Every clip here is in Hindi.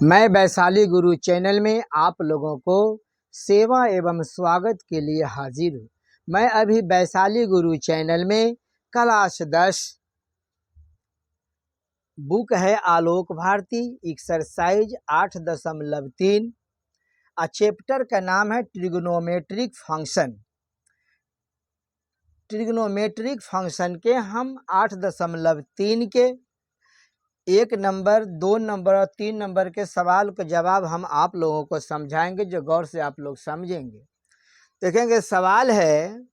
मैं वैशाली गुरु चैनल में आप लोगों को सेवा एवं स्वागत के लिए हाजिर हूँ। मैं अभी वैशाली गुरु चैनल में क्लास 10 बुक है आलोक भारती एक्सरसाइज 8.3 चैप्टर का नाम है ट्रिग्नोमेट्रिक फंक्शन। ट्रिग्नोमेट्रिक फंक्शन के हम 8.3 के 1 नंबर 2 नंबर और 3 नंबर के सवाल का जवाब हम आप लोगों को समझाएंगे, जो गौर से आप लोग समझेंगे। देखेंगे सवाल है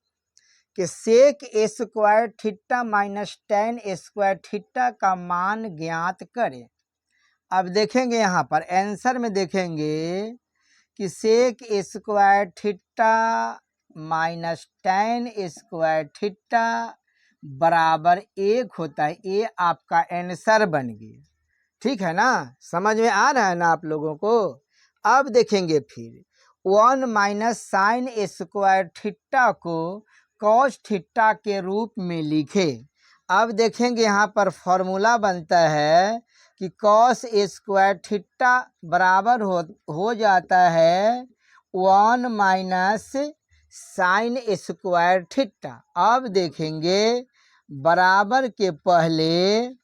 कि sec square theta minus tan square theta का मान ज्ञात करें। अब देखेंगे यहाँ पर आंसर में देखेंगे कि sec square theta minus tan square theta बराबर 1 होता है। ये आपका आंसर बन गया। ठीक है ना, समझ में आ रहा है ना आप लोगों को। अब देखेंगे फिर 1 माइनस साइन स्क्वायर थीटा को कॉस थीटा के रूप में लिखे। अब देखेंगे यहाँ पर फॉर्मूला बनता है कि कॉस स्क्वायर थीटा बराबर हो जाता है 1 माइनस साइन स्क्वायर थीटा। अब देखेंगे बराबर के पहले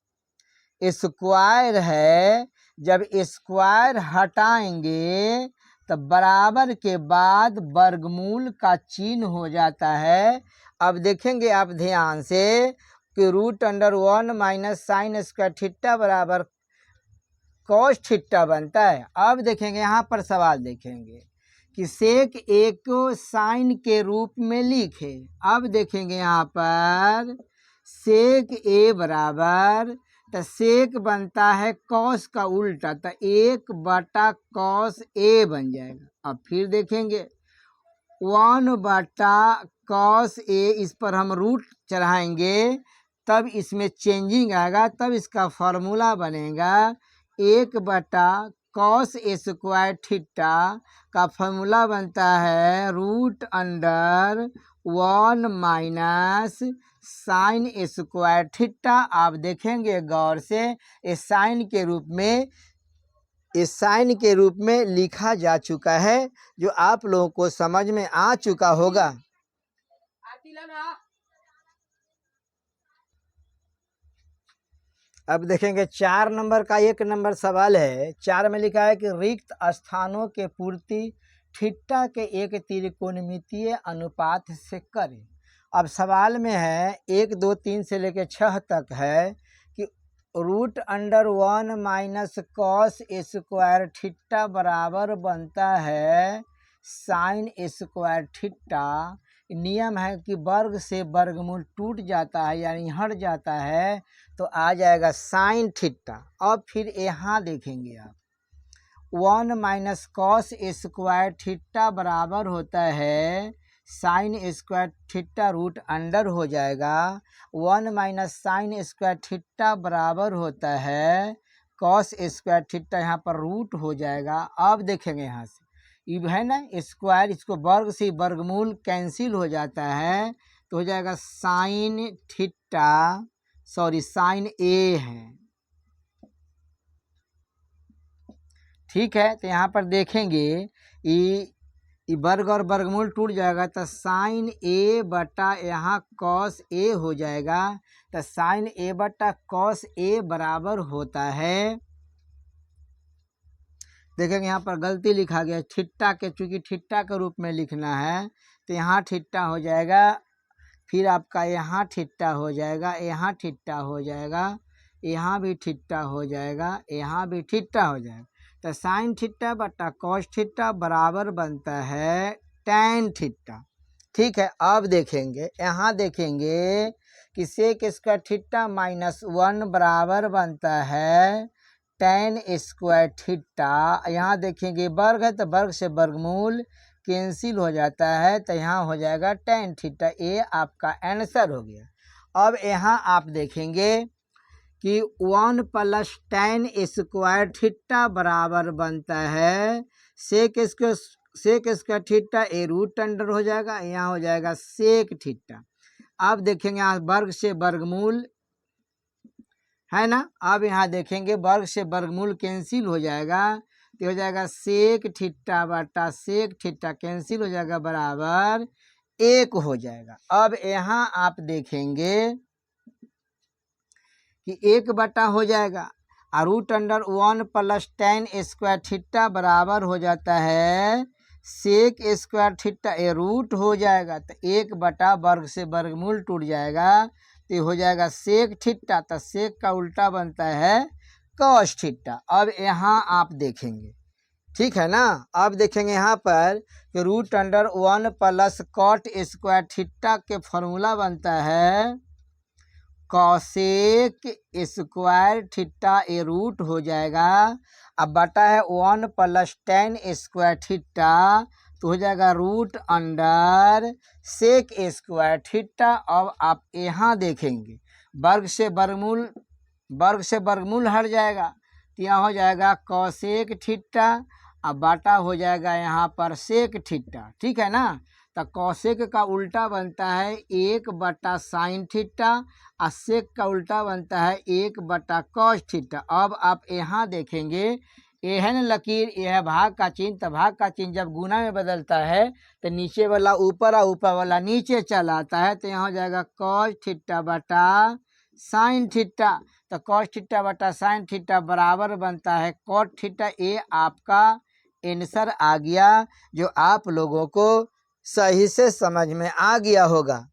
स्क्वायर है, जब स्क्वायर हटाएंगे तो बराबर के बाद वर्गमूल का चिन्ह हो जाता है। अब देखेंगे आप ध्यान से कि root under 1 minus sine square theta बराबर कॉस थीटा बनता है। अब देखेंगे यहाँ पर सवाल देखेंगे कि सेक ए को साइन के रूप में लिखे। अब देखेंगे यहाँ पर सेक ए बराबर तो सेक बनता है कॉस का उल्टा, तो 1/कॉस ए बन जाएगा। अब फिर देखेंगे 1/कॉस ए, इस पर हम रूट चढ़ाएंगे तब इसमें चेंजिंग आएगा, तब इसका फॉर्मूला बनेगा 1/कॉस स्क्वायर थीटा का फॉर्मूला बनता है root under 1 minus sine square theta. आप देखेंगे गौर से इस साइन के रूप में लिखा जा चुका है, जो आप लोगों को समझ में आ चुका होगा। अब देखेंगे 4 नंबर का 1 नंबर सवाल है। 4 में लिखा है कि रिक्त स्थानों के पूर्ति थीटा के एक त्रिकोणमितीय अनुपात से करें। अब सवाल में है 1 2 3 से लेकर 6 तक है कि root under 1 minus cos square theta बराबर बनता है साइन स्क्वायर थीटा। नियम है कि वर्ग से वर्गमूल टूट जाता है यानी हट जाता है, तो आ जाएगा साइन थीटा। अब फिर यहाँ देखेंगे आप 1 माइनस कॉस स्क्वायर थीटा बराबर होता है sine square theta root under हो जाएगा 1 माइनस साइन स्क्वायर थीटा बराबर होता है कॉस स्क्वायर थीटा, यहाँ पर रूट हो जाएगा। अब देखेंगे यहाँ से ये है ना स्क्वायर, इसको वर्ग से वर्गमूल कैंसिल हो जाता है, तो हो जाएगा साइन थीटा, सॉरी साइन ए है। ठीक है, तो यहाँ पर देखेंगे ये वर्ग और वर्गमूल टूट जाएगा, तो साइन ए बटा यहाँ कॉस ए हो जाएगा। तो साइन ए बटा कॉस ए बराबर होता है, देखेंगे यहाँ पर गलती लिखा गया थीटा के, चूँकि थीटा के रूप में लिखना है तो यहाँ थीटा हो जाएगा, फिर आपका यहाँ थीटा हो जाएगा, यहाँ थीटा हो जाएगा, यहाँ भी थीटा हो जाएगा, यहाँ भी थीटा हो जाएगा। तो साइन थीटा बटा कॉस थीटा बराबर बनता है टैन थीटा। ठीक है, अब देखेंगे यहाँ देखेंगे कि सेक स्क्वायर थीटा माइनस 1 बराबर बनता है टैन स्क्वायर थीटा। यहाँ देखेंगे वर्ग है तो वर्ग से वर्गमूल कैंसिल हो जाता है, तो यहाँ हो जाएगा टैन थीटा। ये आपका आंसर हो गया। अब यहाँ आप देखेंगे कि 1 प्लस टैन स्क्वायर थीटा बराबर बनता है सेक स्क्वायर थीटा, ए रूट अंडर हो जाएगा, यहाँ हो जाएगा सेक थीटा। अब देखेंगे यहाँ वर्ग से वर्गमूल है ना। अब यहाँ देखेंगे वर्ग से वर्गमूल कैंसिल हो जाएगा, तो हो जाएगा सेक थीटा बटा सेक थीटा कैंसिल हो जाएगा बराबर 1 हो जाएगा। अब यहाँ आप देखेंगे कि 1 बटा हो जाएगा और root under 1 plus tan square theta बराबर हो जाता है सेक स्क्वायर थीटा, ये रूट हो जाएगा तो 1 बटा वर्ग से वर्गमूल टूट जाएगा, तो हो जाएगा सेक थीटा, तो सेक का उल्टा बनता है कॉस थीटा। अब यहाँ आप देखेंगे, ठीक है ना। अब देखेंगे यहाँ पर कि root under 1 plus cot square theta के फॉर्मूला बनता है कॉसेक स्क्वायर थीटा, ए रूट हो जाएगा। अब बटा है 1 प्लस टेन स्क्वायर थीटा, तो हो जाएगा root under sec square theta. अब आप यहाँ देखेंगे वर्ग से वर्गमूल हट जाएगा, तो यहाँ हो जाएगा कॉसेक थीटा, अब बाटा हो जाएगा यहाँ पर सेक थीटा, ठीक है ना। तो कॉसेक का उल्टा बनता है 1 बटा साइन थीटा और सेक का उल्टा बनता है 1 बटा कॉस थीटा। अब आप यहाँ देखेंगे ये है ना लकीर, यह है भाग का चिन्ह, तो भाग का चिन्ह जब गुना में बदलता है तो नीचे वाला ऊपर और ऊपर वाला नीचे चला आता है, तो यहाँ हो जाएगा कॉस थीटा बटा साइन थीटा। तो कॉस थीटा बटा साइन थीटा बराबर बनता है कॉट थीटा। ये आपका आंसर आ गया, जो आप लोगों को सही से समझ में आ गया होगा।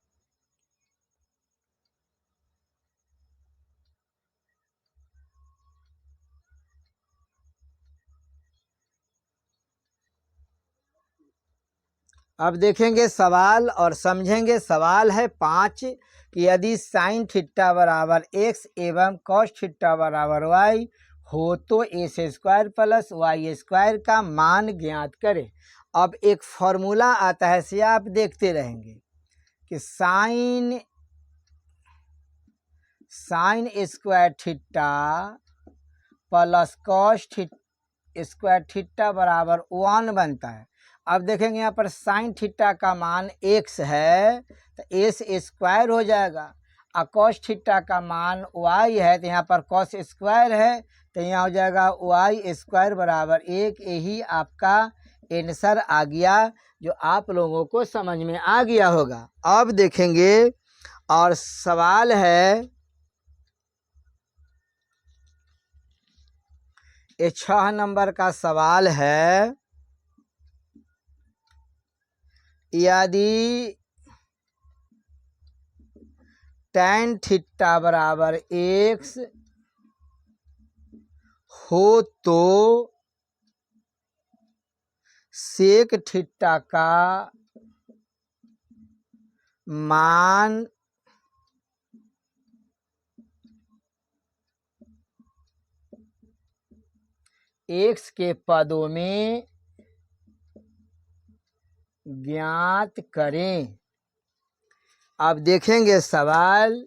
अब देखेंगे सवाल और समझेंगे। सवाल है 5 कि यदि साइन थीटा बराबर x एवं कॉस थीटा बराबर y हो तो x square plus y square का मान ज्ञात करें। अब एक फॉर्मूला आता है, से आप देखते रहेंगे कि sign square theta plus cos square theta बराबर 1 बनता है। अब देखेंगे यहाँ पर साइन थीटा का मान x है तो एस स्क्वायर हो जाएगा, और कॉस थीटा का मान y है तो यहाँ पर कॉस स्क्वायर है, तो यहाँ हो जाएगा y स्क्वायर बराबर 1। यही आपका आंसर आ गया, जो आप लोगों को समझ में आ गया होगा। अब देखेंगे और सवाल है ये 6 नंबर का सवाल है, यदि tan थीटा बराबर x हो तो सेक थीटा का मान x के पदों में ज्ञात करें। अब देखेंगे सवाल,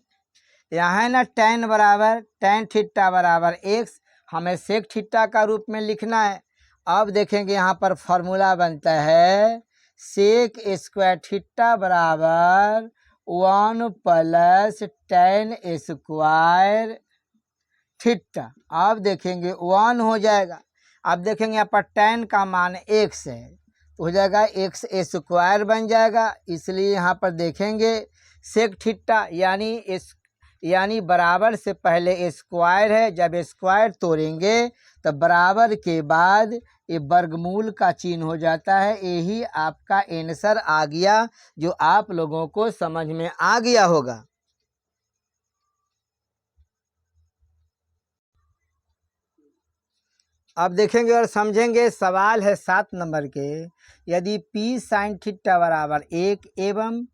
यहाँ है ना tan थीटा बराबर x, हमें सेक थीटा का रूप में लिखना है। अब देखेंगे यहाँ पर फॉर्मूला बनता है सेक स्क्वायर थीटा बराबर 1 प्लस tan स्क्वायर थीटा। अब देखेंगे 1 हो जाएगा। अब देखेंगे यहाँ पर tan का मान x है, तो हो जाएगा x स्क्वायर बन जाएगा, इसलिए यहाँ पर देखेंगे सेक थीटा यानी बराबर से पहले स्क्वायर है, जब स्क्वायर तोड़ेंगे तो बराबर के बाद ये वर्गमूल का चिन्ह हो जाता है। यही आपका आंसर आ गया, जो आप लोगों को समझ में आ गया होगा। अब देखेंगे और समझेंगे। सवाल है 7 नंबर के, यदि P साइन थीटा बराबर 1 एवं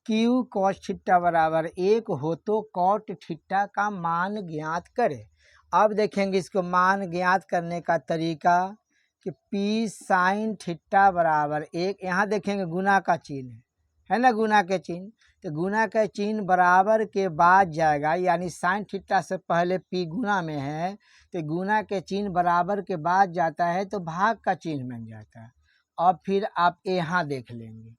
Q कॉस थीटा बराबर 1 हो तो कॉट थीटा का मान ज्ञात करें। अब देखेंगे इसको मान ज्ञात करने का तरीका कि P साइन थीटा बराबर 1, यहाँ देखेंगे गुना का चिन्ह है ना, गुना के चिन्ह, तो गुना का चिन्ह बराबर के बाद जाएगा, यानी साइन थीटा से पहले P गुना में है तो गुना के चिन्ह बराबर के बाद जाता है तो भाग का चिन्ह बन जाता है। अब फिर आप यहाँ देख लेंगे,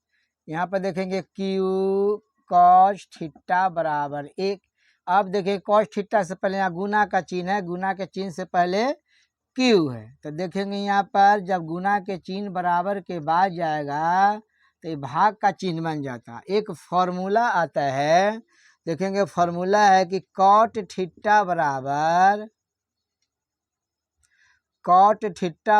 यहाँ पर देखेंगे Q कॉस थीटा बराबर 1, अब देखिए कॉस थीटा से पहले यहाँ गुना का चिन्ह है, गुना के चिन्ह से पहले क्यू है, तो देखेंगे यहाँ पर जब गुना के चिन्ह बराबर के बाद जाएगा तो ये भाग का चिन्ह बन जाता है। एक फॉर्मूला आता है, देखेंगे फॉर्मूला है कि कॉट थीटा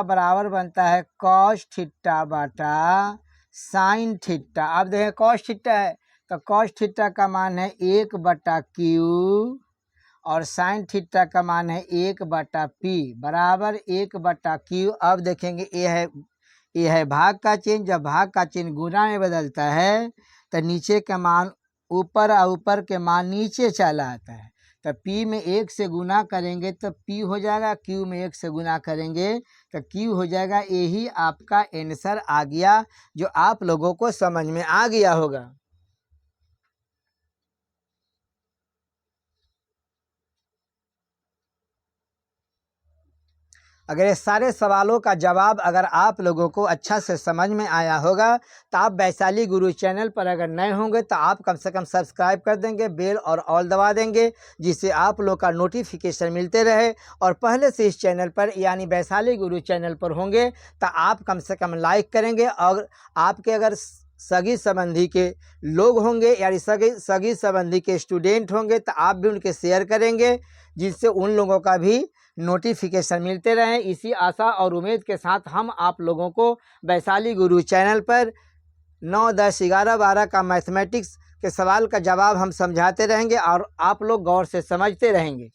बराबर बनता है कॉस थीटा बाटा साइन थीटा। अब देखें कॉस थीटा है तो कॉस थीटा का मान है 1/क्यू और साइन थीटा का मान है 1/पी बराबर 1/क्यू। अब देखेंगे ये है भाग का चिन्ह, जब भाग का चिन्ह गुना में बदलता है तो नीचे का मान ऊपर और ऊपर के मान नीचे चला आता है, तो पी में 1 से गुना करेंगे तो पी हो जाएगा, क्यू में 1 से गुना करेंगे तो क्यू हो जाएगा। यही आपका आंसर आ गया जो आप लोगों को समझ में आ गया होगा। अगर ये सारे सवालों का जवाब अगर आप लोगों को अच्छा से समझ में आया होगा तो आप वैशाली गुरु चैनल पर अगर नए होंगे तो आप कम से कम सब्सक्राइब कर देंगे, बेल और ऑल दबा देंगे, जिससे आप लोग का नोटिफिकेशन मिलते रहे। और पहले से इस चैनल पर यानी वैशाली गुरु चैनल पर होंगे तो आप कम से कम लाइक करेंगे, और आपके अगर सगी संबंधी के लोग होंगे यानी सगी संबंधी के स्टूडेंट होंगे तो आप भी उनके शेयर करेंगे, जिससे उन लोगों का भी नोटिफिकेशन मिलते रहें। इसी आशा और उम्मीद के साथ हम आप लोगों को वैशाली गुरु चैनल पर 9, 10, 11, 12 का मैथमेटिक्स के सवाल का जवाब हम समझाते रहेंगे और आप लोग गौर से समझते रहेंगे।